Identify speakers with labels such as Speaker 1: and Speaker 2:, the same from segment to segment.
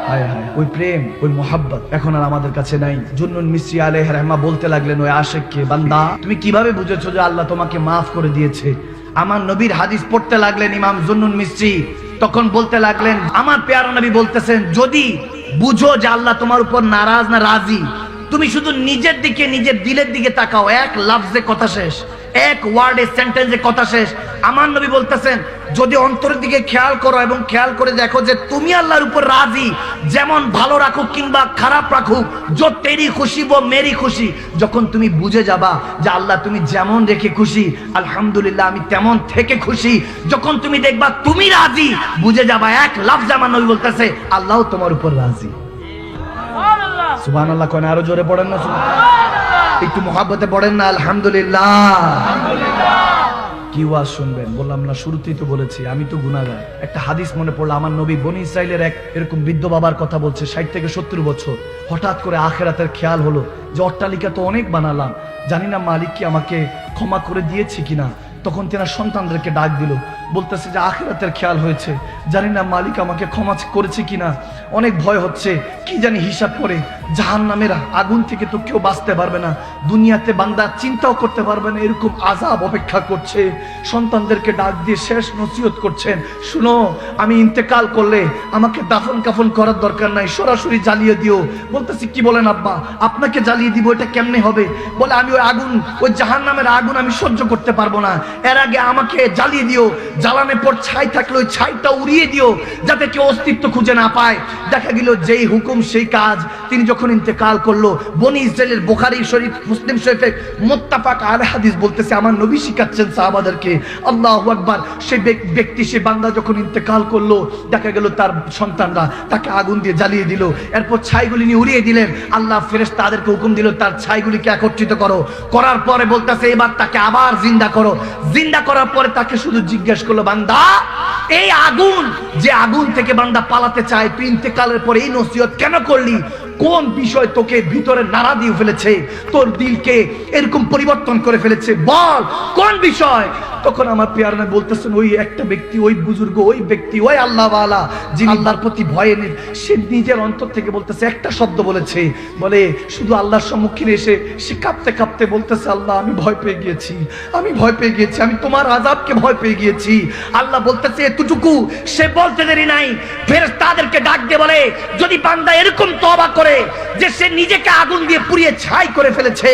Speaker 1: হায় হায়, ওই প্রেম, ওই মোহাব্বত এখন আর আমাদের কাছে নাই। জুন্নুন মিসরি আলাইহির রাহমা বলতে লাগলেন ওই আশিককে, বান্দা তুমি কিভাবে বুঝেছো যে আল্লাহ তোমাকে মাফ করে দিয়েছে? আমার নবীর হাদিস পড়তে লাগলেন ইমাম জুন্নুন মিসরি, তখন বলতে লাগলেন আমার পেয়ারা নবী বলতেছেন, যদি বুঝো যে আল্লাহ তোমার উপর নারাজ না রাজি, তুমি শুধু নিজের দিকে, নিজের দিলের দিকে তাকাও, এক লফজে কথা শেষ, এক ওয়ার্ডে সেন্টেন্সে কথা শেষ। আমার নবী বলতেছেন যদি অন্তরের দিকে খেয়াল করো এবং খেয়াল করে দেখো যে তুমি আল্লাহর উপর রাজি, যেমন ভালো রাখুক কিংবা খারাপ রাখুক, जो तेरी खुशी वो मेरी खुशी, যখন তুমি বুঝে যাবা যে আল্লাহ তুমি যেমন রেখে খুশি, আলহামদুলিল্লাহ আমি তেমন থেকে খুশি, যখন তুমি দেখবা তুমি রাজি, বুঝে যাবা এক লফজ আমার নবী বলতেছে আল্লাহ তোমার উপর রাজি। সুবহানাল্লাহ কোন আরো জোরে পড়েন না, একটু মোহাব্বতে পড়েন না আলহামদুলিল্লাহ। কি ওয়াজ শুনবেন বললাম না, শুরুতেই তো বলেছি আমি তো গুনাহগার। একটা হাদিস মনে পড়লো, আমার নবী বনি ইসরাইলের এক এরকম বৃদ্ধ বাবার কথা বলছে, 60 থেকে 70 বছর। হঠাৎ করে আখিরাতের খেয়াল হলো যে অট্টালিকা তো অনেক বানালাম, জানি না মালিক কি আমাকে ক্ষমা করে দিয়েছে কিনা। তখন তেনার সন্তানদেরকে ডাক দিল, বলতেছে যে আখিরাতের খেয়াল হয়েছে, জানি না মালিক আমাকে ক্ষমা করেছে কিনা, অনেক ভয় হচ্ছে, কি জানি হিসাব করে জাহান্নামের আগুন থেকে তো কেউ বাঁচতে পারবে না, দুনিয়াতে বান্দা চিন্তাও করতে পারবে না, এরকম আযাব অপেক্ষা করছে। সন্তানদেরকে ডাক দিয়ে শেষ নসিহত করছেন, শুনো আমি ইন্তেকাল করলে আমাকে দাফন কাফন করার দরকার নাই, সরাসরি জ্বালিয়ে দিও। বলতেছি কি বলেন আব্বা, আপনাকে জ্বালিয়ে দিব, এটা কেমনে হবে? বলে আমি ওই আগুন, ওই জাহান্নামের আগুন আমি সহ্য করতে পারবো না, এর আগে আমাকে জ্বালিয়ে দিও, জ্বালানোর পর ছাই থাকলে ওই ছাইটা উড়িয়ে দিও, যাতে কেউ অস্তিত্ব খুঁজে না পায়। দেখা গেল যেই হুকুম সেই কাজ। তিনি যখন ইন্তেকাল করলো, বনি ইসরাইলের বুখারী শরীফ, মুসলিম শরীফে মুত্তাফাক আলাইহি হাদিস বলতেছে, আমার নবী শিখাচ্ছেন সাহাবাদেরকে, আল্লাহু আকবার, সেই ব্যক্তি, সে বান্দা যখন ইন্তেকাল করলো, দেখা গেল তার সন্তানরা তাকে আগুন দিয়ে জ্বালিয়ে দিল, এরপর ছাইগুলি নিয়ে উড়িয়ে দিলেন। আল্লাহ ফেরেশতা তাদেরকে হুকুম দিল তার ছাইগুলিকে একত্রিত করো, করার পরে বলতেছে এবার তাকে আবার জিন্দা করো। জিন্দা করার পরে তাকে শুধু জিজ্ঞেস করলো, বান্দা এই আগুন, যে আগুন থেকে বান্দা পালাতে চায়, তুই ইন্তেকালের পরে এই নসিহত কেন করলি? কোন বিষয় তোকে ভিতরে নাড়া দিয়ে ফেলেছে, তোর দিলকে এরকম পরিবর্তন করে ফেলেছে, বল কোন বিষয়? তখন আমার পেয়ার নবী বলতেছেন, ওই একটা ব্যক্তি, ওই বুজুর্গ, ওই ব্যক্তি, ওই আল্লাহওয়ালা যিনি আল্লাহর প্রতি ভয়ে নেই, সে নিজের অন্তর থেকে বলতেছে, একটা শব্দ বলেছে, বলে শুধু আল্লাহর সম্মুখীন এসে সে কাঁপতে কাঁপতে বলতেছে, আল্লাহ আমি ভয় পেয়ে গিয়েছি, আমি ভয় পেয়ে গিয়েছি, আমি তোমার আযাবকে ভয় পেয়ে গিয়েছি। আল্লাহ বলতেছে এতটুকু, সে বলতে দেরি নাই, ফেরেশতাদেরকে ডাক দিয়ে বলে, যদি বান্দা এরকম তওবা করে যে সে নিজেকে আগুন দিয়ে পুড়িয়ে ছাই করে ফেলেছে,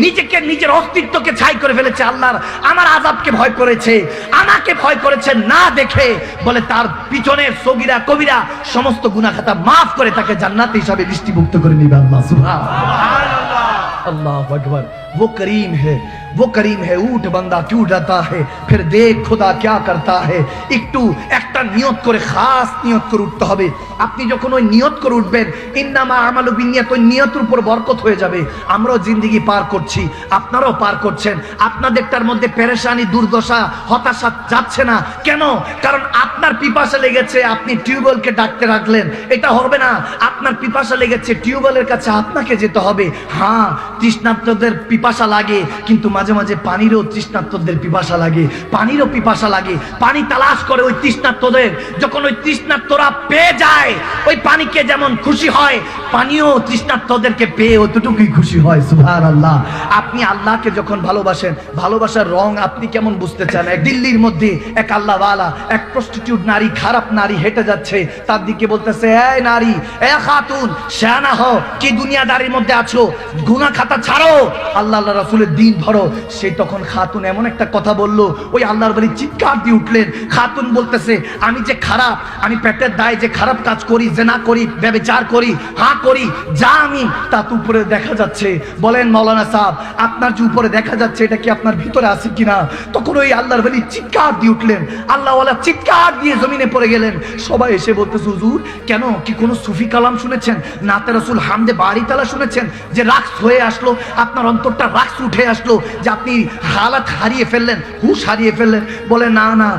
Speaker 1: নিজেকে, নিজের অস্তিত্বকে ছাই করে ফেলেছে, আল্লাহর আমার আযাবকে ভয় করেছে, আমাকে ভয় করেছে না দেখে, বলে তার পিছনের সগীরা কবিরা সমস্ত গুনাহ খাতা মাফ করে তাকে জান্নাত হিসাবে দৃষ্টিভুক্ত করে নিবে। আল্লাহ সুবহানাল্লাহ, अल्लाहु अकबर। वो करीम है, वो करीम है, उठ बंदा क्यों डरता है, फिर देख खुदा क्या करता है। একটু একটা নিয়ত করে, খাস নিয়ত করে উঠতে হবে। আপনি যখন ওই নিয়ত করে উঠবেন, ইন্নামা আমালু বিনিয়াত, ওই নিয়তের উপর বরকত হয়ে যাবে। আমরাও জিন্দেগি পার করছি, আপনারাও পার করছেন, আপনাদেরটার মধ্যে পেরেশানি, দুর্দশা, হতাশা যাচ্ছে না কেন? কারণ আপনার পিপাসা লেগেছে, আপনি টিউবওয়েলকে ডাকতে রাখলেন, এটা হবে না। আপনার পিপাসা লেগেছে, টিউবওয়েলের কাছে আপনাকে যেতে হবে। হ্যাঁ, তৃষ্ণার্তদের পিপাসা লাগে, কিন্তু মাঝে মাঝে পানিরও তৃষ্ণার্তদের পিপাসা লাগে, পানিরও পিপাসা লাগে। পানি তালাশ করে ওই তৃষ্ণার্তদের, যখন ওই তৃষ্ণার্তরা পেয়ে যায়, ওই পানিকে যেমন খুশি হয়, পানিও তৃষ্ণার্তদেরকে পেয়ে অতটুকুই খুশি হয়। সুবহানাল্লাহ। আপনি আল্লাহকে যখন ভালোবাসেন, ভালোবাসার রং আপনি কেমন বুঝতে চান? এক দিল্লির মধ্যে এক আল্লাহওয়ালা, এক প্রস্টিটিউট নারী, খারাপ নারী হেঁটে যাচ্ছে, তার দিকে বলতেছে, এই নারী, এ খাতুন, শানা হও, কি দুনিয়াদারির মধ্যে আছো, গুনাহ খাতা ছাড়ো, আল্লাহ রাসূলের দ্বীন ধরো। সে তখন খাতুন এমন একটা কথা বলল, ওই আল্লাহর বলি চিৎকার দিয়ে উঠলেন। খাতুন বলতেছে, আমি যে খারাপ, আমি পেটের দায়ে যে খারাপ কাজ করি, জেনা করি, ব্যভিচার করি, হ্যাঁ করি, যা আমি তা তো উপরে দেখা যাচ্ছে। বলেন মাওলানা সাহেব, আপনার যে উপরে দেখা যাচ্ছে, এটা কি আপনার ভিতরে আছে কিনা? তখন ওই আল্লাহর বলি চিৎকার দিয়ে উঠলেন, আল্লাহওয়ালা চিৎকার দিয়ে জমিনে পড়ে গেলেন। সবাই এসে বলতেছে, হুজুর কেন, কি কোনো সুফি কালাম শুনেছেন, নাতে রাসূল হামদে বাড়ি তালা শুনেছেন, যে রাক্স হয়ে আসলো, আপনার অন্তরটা রাক্স উঠে আসলো, যে আপনি হালাত হারিয়ে ফেললেন, হুশ হারিয়ে ফেললেন? বলে না না,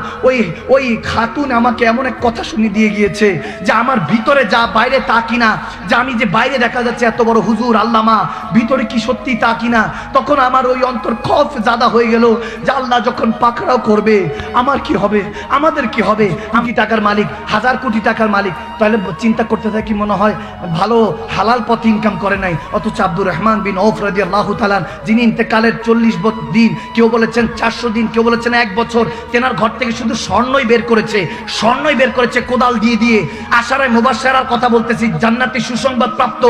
Speaker 1: ওই খাতুন আমাকে এমন এক কথা শুনিয়ে দিয়ে গিয়েছে যে আমার ভিতরে যা বাইরে তা কিনা, যে আমি যে বাইরে দেখা যাচ্ছে এত বড় হুজুর আল্লামা, ভিতরে কি সত্যি তা কিনা। তখন আমার ওই অন্তর খফ জাদা হয়ে গেল যে আল্লাহ যখন পাকড়াও করবে আমার কি হবে, আমাদের কি হবে। আমি টাকার মালিক, 1000 কোটি টাকার মালিক, তাহলে চিন্তা করতে থাকি মনে হয় ভালো হালাল পথে ইনকাম করে নাই। অথচ আব্দুর রহমান বিন আউফ রাদিয়াল্লাহু তাআলা যিনি ইন্তেকালের 40 দিন, কেউ বলেছেন 400 দিন, কেউ বলেছেন 1 বছর, তেনার ঘর থেকে শুধু স্বর্ণই বের করেছে, স্বর্ণই বের করেছে কোদাল দিয়ে দিয়ে। আশারায়ে মুবাশশারার কথা বলতেছি, জান্নাতি সুসংবাদ প্রাপ্ত।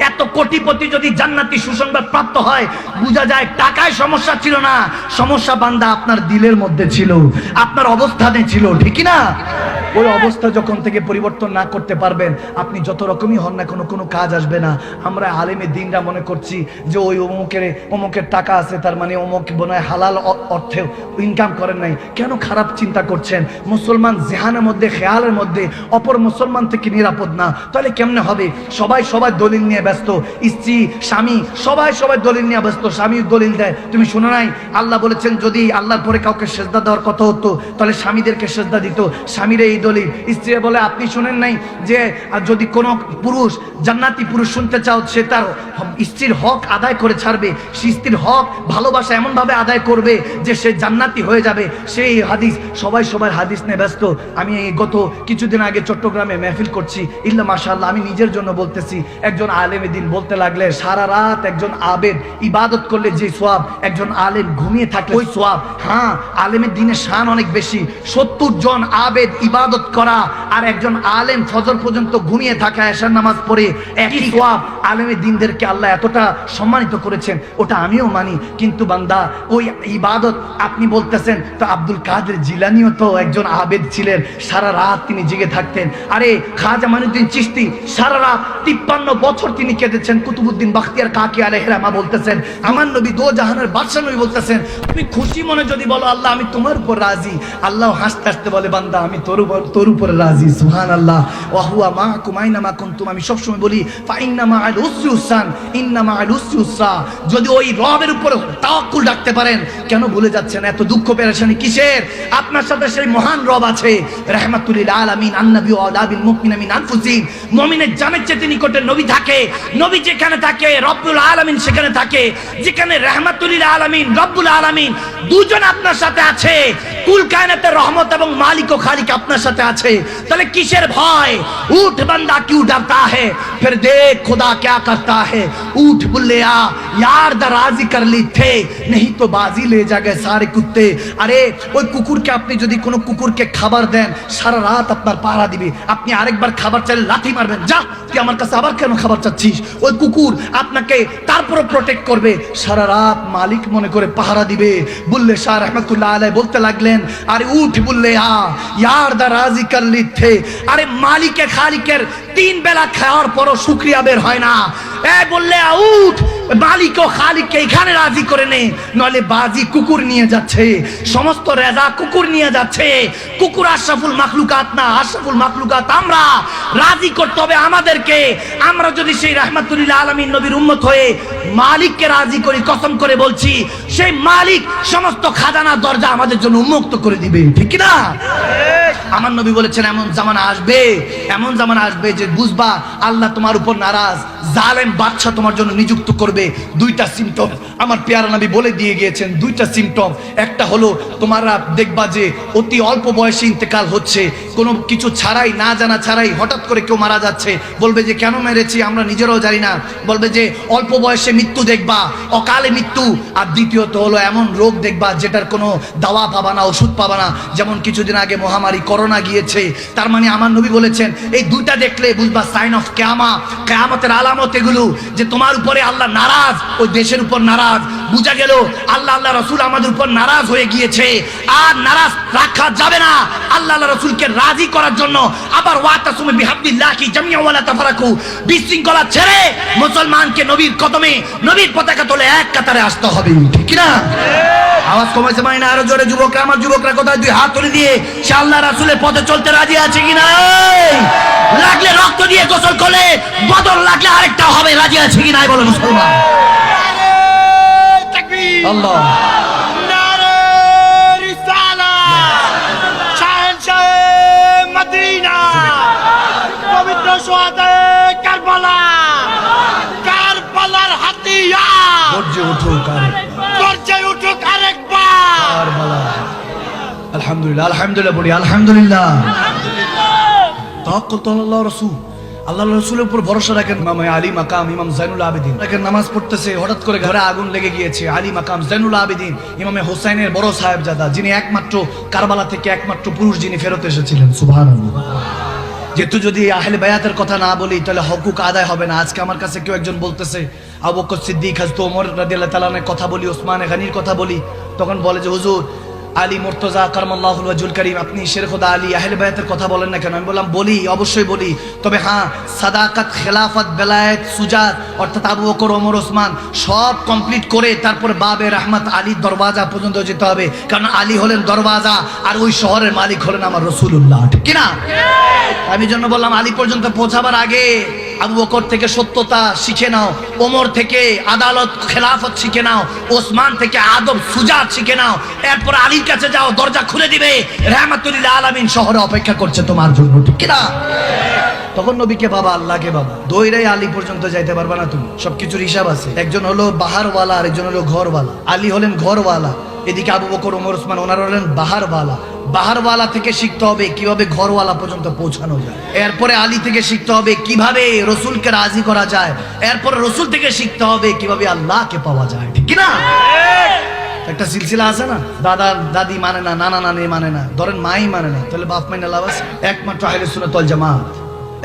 Speaker 1: এত কোটিপতি যদি জান্নাতি সুসংবাদ প্রাপ্ত হয়, বোঝা যায় টাকায় সমস্যা ছিল না, সমস্যা বান্দা আপনার দিলের মধ্যে ছিল, আপনার অবস্থানে ছিল, ঠিক না? ওই অবস্থা যখন থেকে পরিবর্তন না করতে পারবেন, আপনি যত রকমই হন না কোনো কাজ আসবে না। আমরা আলেমে দিনরা মনে করছি যে ওই অমুকের টাকা আছে, তার মানে অমুক মনে হয় হালাল অর্থে ইনকাম করেন নাই। কেন খারাপ চিন্তা করছেন? মুসলমান জেহানের মধ্যে, খেয়ালের মধ্যে অপর মুসলমান থেকে নিরাপদ না, তাহলে কেমনে হবে? সবাই দলিল নিয়ে ব্যস্ত, স্ত্রী স্বামী সবাই দলিল নিয়ে ব্যস্ত। স্বামী দলিল দেয়, তুমি শোনো নাই আল্লাহ বলেছেন যদি আল্লাহর পরে কাউকে সেজদা দেওয়ার কথা হতো তাহলে স্বামীদেরকে সেজদা দিত, স্বামীরা এই দলিল। স্ত্রী বলে আপনি শুনেন নাই যে যদি কোনো পুরুষ জান্নাতি পুরুষ শুনতে চাও, সে তার স্ত্রীর হক আদায় করে ছাড়বে, সে স্ত্রীর হক ভালোবাসা এমন ভাবে আদায় করবে যে সে জান্নাতি হয়ে যাবে। সেই হাদিস, সবাই হাদিস নিয়ে ব্যস্ত। আমি গত কিছুদিন আগে চট্টগ্রামে মেহফিল করছি, ইল্লা মাশাআল্লাহ, আমি নিজের জন্য বলতেছি, একজন আলেমে দিন বলতে লাগলে সারা রাত একজন আবেদ ইবাদত করলে যে সোয়াব, একজন আলেম ঘুমিয়ে থাকলে ওই সোয়াব। হ্যাঁ, আলেমের দিনের শান অনেক বেশি। 70 জন আবেদ ইবাদত করা আর একজন আলেম ফজর পর্যন্ত ঘুমিয়ে থাকা, এশার নামাজ পড়ে, একই সোয়াব। আলেমের দিনদেরকে আল্লাহ এতটা সম্মানিত করেছেন, ওটা আমিও মানি। কিন্তু বান্দা ওই ইবাদত আপনি বলতেছেন, তো আব্দুল কাদের জিলানীও তো একজন আবেদ ছিলেন, সারা রাত তিনি জেগে থাকতেন। আরে খাজা মাইনুদ্দিন চিশতি সারা রাত 53 বছর তিনি কেঁদেছেন। কুতুবউদ্দিন বখতিয়ার কাকি আলাইহির রহমা বলতেছেন, আমার নবী দো জাহানের বাদশা নবী বলতেছেন, তুমি খুশি মনে যদি বলো আল্লাহ আমি তোমার উপর রাজি, আল্লাহ হাসতে হাসতে বলে বান্দা আমি তোর উপর রাজি। সুবহানাল্লাহ। ওয়া হুয়া মাআকুম আইনামা কুনতুম। আমি সবসময় বলি ফাইন্না মাআল উসরি ইউসরান, ইন্না মাআল উসরি ইউসরা। যদি ওই রবের উপর তাওয়াক্কুল রাখতে পারেন, কেন ভুলে যাচ্ছেন? এত দুঃখ পেরেশানি কিসের? আপনার সাথে সেই মহান রব আছে, রাহমাতুল লিল আলামিন, আন-নবী ওয়া আলাবিল মুমিনিনা মিন আনফুসিহিম। মুমিনের জানের চেয়ে নিকটে নবী থাকে, নবী যেখানে থাকে রব্বুল আলামিন সেখানে থাকে। যেখানে রাহমাতুল লিল আলামিন, রব্বুল আলামিন দুজন আপনার সাথে আছে, কুল কায়নাতের রহমত এবং মালিক ও খালিক আপনার সাথে আছে, তাহলে কিসের ভয়? উঠ বান্দা क्यों डरता है, फिर देख खुदा क्या करता है। उठ बुल्लिया यार दराजी कर ली थे, नहीं तो बाजी ले जागे सारे कुत्ते। আরে ওই কুকুরকে আপনি যদি কোনো কুকুরকে খাবার দেন, সারা রাত আপনার পাহারা দিবে। আপনি আরেকবার খাবার চাইলে লাথি মারবেন, যা তুই আমার কাছে আবার কেন খাবার চাচ্ছিস। ওই কুকুর আপনাকে তারপরে প্রোটেক্ট করবে, সারা রাত মালিক মনে করে পাহারা দিবে। বুল্লে শাহ রহমতুল্লাহ আলাইহি বলতে লাগলেন, আরে উঠ বুল্লে ইয়ার দারাজি কর লি থে। আরে মালিকে খালিকের 3 বেলা খাওয়ার পরও শুকরিয়া বের হয় না। এ বললে উঠ, মালিক ও খালিককে এখানে রাজি করে নে, নলে বাজি কুকুর নিয়ে যাচ্ছে, সমস্ত রেজা কুকুর নিয়ে যাচ্ছে। কুকুর আশরাফুল মাখলুকাত না, আশরাফুল মাখলুকাত আমরা। রাজি করতে হবে আমাদেরকে। আমরা যদি সেই রাহমাতুল লিল আলামিন নবীর উম্মত হয়ে মালিককে রাজি করি, কসম করে বলছি সেই মালিক সমস্ত খাজানা দরজা আমাদের জন্য উন্মুক্ত করে দিবে, ঠিক না? আমার নবী বলেছেন এমন জামানা আসবে, এমন জামানা আসবে যে বুঝবা আল্লাহ তোমার উপর নারাজ, জালেম বাদশা তোমার জন্য নিযুক্ত করবে। 2টা সিম্পটম আমার পেয়ারা নবী বলে দিয়ে গিয়েছেন, 2টা সিম্পটম। একটা হলো তোমরা দেখবা যে অতি অল্প বয়সে ইন্তেকাল হচ্ছে, কোনো কিছু ছাড়াই, না জানা ছাড়াই হঠাৎ করে কেউ মারা যাচ্ছে। বলবে যে কেন মেরেছি আমরা নিজেরাও জানি না। বলবে যে অল্প বয়সে মৃত্যু দেখবা, অকালে মৃত্যু। আর দ্বিতীয়ত হলো এমন রোগ দেখবা যেটার কোনো দাওয়া পাবা না, ওষুধ পাবা না। যেমন কিছুদিন আগে মহামারী করোনা গিয়েছে। তার মানে আমার নবী বলেছেন এই 2টা দেখলে বুঝবা সাইন অফ কিয়ামা, কিয়ামতের আলামত এগুলো, যে তোমার উপরে আল্লাহ নারাজ, ওই দেশের উপর নারাজ। বুঝা গেল আল্লাহ রাসূল আমাদের উপর নারাজ হয়ে গিয়েছে, আর নারাজ রাখা যাবে না। আল্লাহ রাসূলকে রাজি করার জন্য আবার ওয়াতাসুমু বিহাবলিল্লাহি জামিআ ওয়ালা তাফারাকু, বিশৃঙ্খলা ছেড়ে মুসলমানকে নবীর কদমে, নবীর পতাকা তলে এক কাতারে আসতে হবে, ঠিক না? আওয়াজ কমাইছে মানে না? আরো জোরে যুবকরা, আমার যুবকরা কোথায়? 2 হাত তুলে দিয়ে সে আল্লাহ রাসূলের পথে চলতে রাজি আছে কিনা? লাগলে রক্ত দিয়ে গোসল করলে বদল, লাগলে আরেকটা হবে, রাজি আছে কিনা বলো মুসলমান? আল্লাহ
Speaker 2: নারে রিসালাত, শাহেনশাহ মদিনা, পবিত্র সোহাদায়ে কারবালা।
Speaker 1: গর্জে উঠুক কারবালা। আলহামদুলিল্লাহ, আলহামদুলিল্লাহ বলি আলহামদুলিল্লাহ। তাওয়াক্কুল তো আল্লাহর রাসূল, আল্লাহর রাসূলের উপর ভরসা রাখেন। ইমাম আলী মাকাম, ইমাম জাইনুল আবেদিন রাখেন নামাজ পড়তেছে, হঠাৎ করে ঘরে আগুন লেগে গিয়েছে। আলী মাকাম জাইনুল আবেদিন ইমামে হোসাইনের বড় সাহেবজাদা, যিনি একমাত্র কারবালা থেকে একমাত্র পুরুষ যিনি ফেরত এসেছিলেন। সুবহানাল্লাহ। যেহেতু যদি আহলে বায়াতের কথা না বলি তাহলে হকুক আদায় হবে না। আজকে আমার কাছে কেউ একজন বলতেছে আবু বকর সিদ্দিক, হযরত ওমর রাদিয়াল্লাহু তাআলার কথা বলি, ওসমান গনির কথা বলি, তখন বলে যে হুজুর আলী মুর্তজা কাররামাল্লাহুল ওয়াজহুল কারীম, আপনি শের খোদা আলী আহলে বায়াতের কথা বলেন না কেন? আমি বললাম বলি, অবশ্যই বলি, তবে হ্যাঁ সাদাকাত, খেলাফত, বেলায়েত, সুজাত অর্থাৎ আবু বকর, ওমর, ওসমান সব কমপ্লিট করে তারপর বাবে রহমত আলীর দরওয়াজা পর্যন্ত যেতে হবে, কারণ আলী হলেন দরওয়াজা আর ওই শহরের মালিক হলেন আমার রাসূলুল্লাহ। ঠিক কি না? আমি জন্য বললাম আলী পর্যন্ত পৌঁছাবার আগে আবু বকর থেকে সত্যতা শিখে নাও, ওমর থেকে আদালত খেলাফত শিখে নাও, ওসমান থেকে আদব সুজাত শিখে নাও, এরপর আলীর কাছে যাও, দরজা খুলে দিবে, রাহমাতুল লিল আলামিন শহরে অপেক্ষা করছে তোমার জন্য। ঠিক কি না? তখন নবীকে বাবা, আল্লাহকে বাবা, দৌড়াই আলী পর্যন্ত যাইতে পারবা না তুমি, সবকিছুর হিসাব আছে। একজন হলো বাহারওয়ালা আর একজন হলো ঘরওয়ালা। আলী হলেন ঘরওয়ালা, এদিকে আবু বকর, ওমর, ওসমান ওনারা হলেন বাহারওয়ালা। বাহারওয়ালা থেকে শিখতে হবে কিভাবে ঘরওয়ালা পর্যন্ত পৌঁছানো যায়, এরপরে আলী থেকে শিখতে হবে কিভাবে রসুলকে রাজি করা যায়, এরপরে রসুল থেকে শিখতে হবে কিভাবে আল্লাহকে পাওয়া যায়। ঠিক কি না? একটা সিলসিলা আছে না, দাদা দাদি মানে না, নানা নানি মানে না, ধরেন মাই মানে না, তাহলে বাপ মাইনা লাভ আছে? একমাত্র আহলে সুন্নাত ওয়াল জামাত,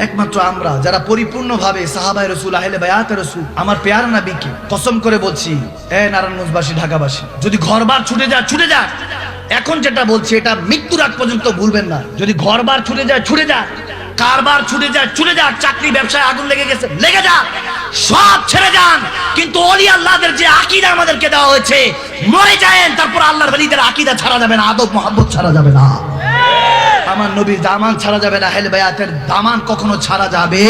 Speaker 1: একমাত্র আমরা যারা পরিপূর্ণভাবে সাহাবায়ে রাসূল, আহলে বায়াতে রাসূল, আমার পেয়ার নবীকে কসম করে বলছি, নারায়ণগঞ্জবাসী, ঢাকাবাসী, যদি ঘরবার ছুটে যায় ছুটে যাক। এখন যেটা বলছি এটা মৃত্যুর আগ পর্যন্ত ভুলবেন না। যদি ঘরবার ছুটে যায় ছুটে যাক, কারবার ছুটে যায় ছুটে যাক, চাকরি ব্যবসায় আগুন লেগে গেছে লেগে যাক, সব ছেড়ে যান, কিন্তু ওলি আল্লাহদের যে আকীদা আমাদেরকে দেওয়া হয়েছে, মরে যায়েন, তারপর আল্লাহর ওলিদের আকীদা ছাড়া যাবে না, আদব মোহাব্বত ছাড়া যাবে না, আমার নবীর দামান ছাড়া যাবে না, আহলে বায়াতের দামান কখনো ছাড়া যাবে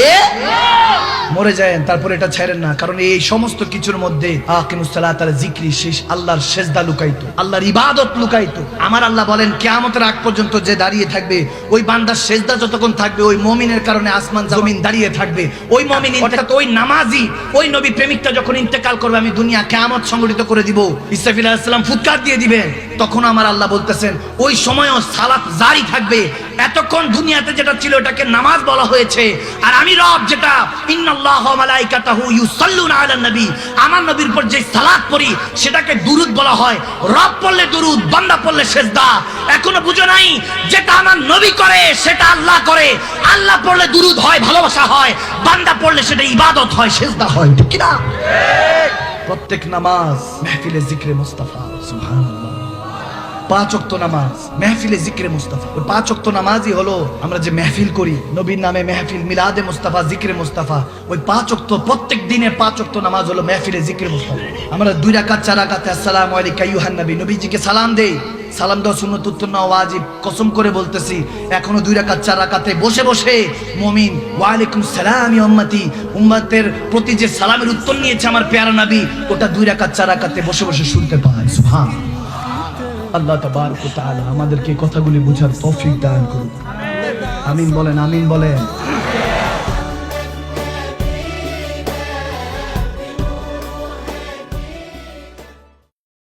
Speaker 1: মরে যায়েন, তারপর এটা ছেড়েন না। কারণ এই সমস্ত কিছুর মধ্যে আকিমুস সালাত আলা যিকরি, শেষ আল্লাহর সেজদা লুকাইতো, আল্লাহর ইবাদত লুকাইতো। আমার আল্লাহ বলেন কিয়ামতের আগ পর্যন্ত যে দাঁড়িয়ে থাকবে, ওই বান্দার সেজদা যতক্ষণ থাকবে, ওই মুমিনের কারণে আসমান জমিন দাঁড়িয়ে থাকবে। ওই মুমিন অর্থাৎ ওই নামাজি, ওই নবী প্রেমিকটা যখন ইন্তেকাল করবে, আমি দুনিয়া কিয়ামত সংগঠিত করে দিব, ইসরাফিল আলাইহিস সালাম ফুৎকার দিয়ে দিবেন, তখন আমার আল্লাহ বলতেছেন ওই সময়ও সালাত জারি থাকবে। এতক্ষণ দুনিয়াতে যেটা ছিল এটাকে নামাজ বলা হয়েছে, আর আমি রব যেটা ইন্নাল্লাহু ওয়া মালাইকাতাহু ইউসাল্লুনা আলান নবী, আমার নবীর উপর যে সালাত পড়ি সেটাকে দুরূদ বলা হয়। রব পড়লে দুরূদ, বান্দা পড়লে সিজদা। এখনো বুঝো নাই? যেটা আমার নবী করে সেটা আল্লাহ করে। আল্লাহ পড়লে দুরূদ হয়, ভালোবাসা হয়, বান্দা পড়লে সেটা ইবাদত হয়, সিজদা হয়। ঠিক কি না? প্রত্যেক নামাজ মাহফিলে জিকরে মুস্তাফা। সুবহানাল্লাহ। 5 ওয়াক্ত নামাজ মাহফিলে জিকরে মুস্তাফা। ওই 5 ওয়াক্ত নামাজই হলো আমরা যে মাহফিল করি, নবীর নামে মাহফিল, মিলাদে মুস্তাফা, জিকরে মুস্তাফা। ওই 5 ওয়াক্ত, প্রত্যেক দিনের 5 ওয়াক্ত নামাজ হলো মাহফিলে জিকরে মুস্তাফা। আমরা 2 রাকাত 4 রাকাতে আসসালামু আলাইকা আইয়ুহান নবী, নবীজিকে সালাম দেই। সালাম দেওয়া সুন্নাত, উত্তর নেওয়া ওয়াজিব। কসম করে বলতেছি এখনো 2 রাকাত 4 রাকাতে বসে বসে মুমিন ওয়া আলাইকুম সালাম ইয়া উম্মতি, উম্মতের প্রতি যে সালামের উত্তর নিয়েছে আমার প্যারা নবী, ওটা 2 রাকাত 4 রাকাতে বসে বসে শুনতে পায়। সুবহানাল্লাহ। আল্লাহ তাবারক ওয়া তাআলা আমাদেরকে কথাগুলি বুঝার তৌফিক দান করুন। আমিন বলেন, আমিন বলেন।